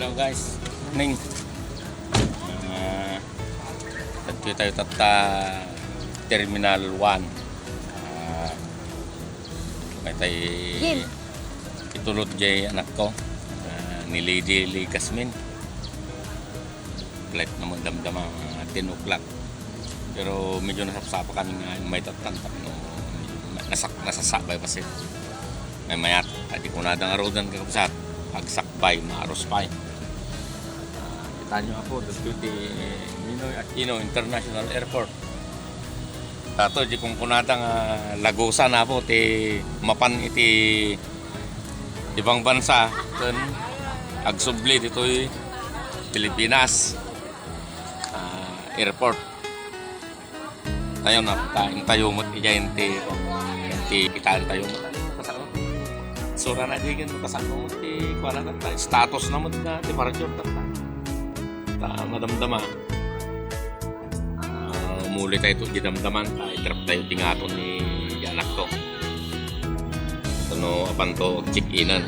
Hello guys, morning. Dito tayo tata Terminal 1. May tayo itulot jay anak ko ni Lady Lee Casmin. Flight naman damdama 10 o'clock. Pero medyo nasapsapa kami nga may tatantak no. Nasasabay pa siya. May mayat, di ko na dang arodan kakapsat. Pagsakbay, maaros pa. Kita nyo ako, dito di Ninoy Aquino International Airport. Tato, di kong kunadang lagosa na po, ti mapan iti ibang bansa. Ito, agsubli dito Pilipinas airport. Tayo na, tayo mo tiyayin ti itaan tayo mo. Sura na digin mo kasano mo ti kuala ta status na mo na ti parjor ta madamdama muli tayo ito dinamdaman trap tayo tingaton ni anak ko ito no apan to check-inan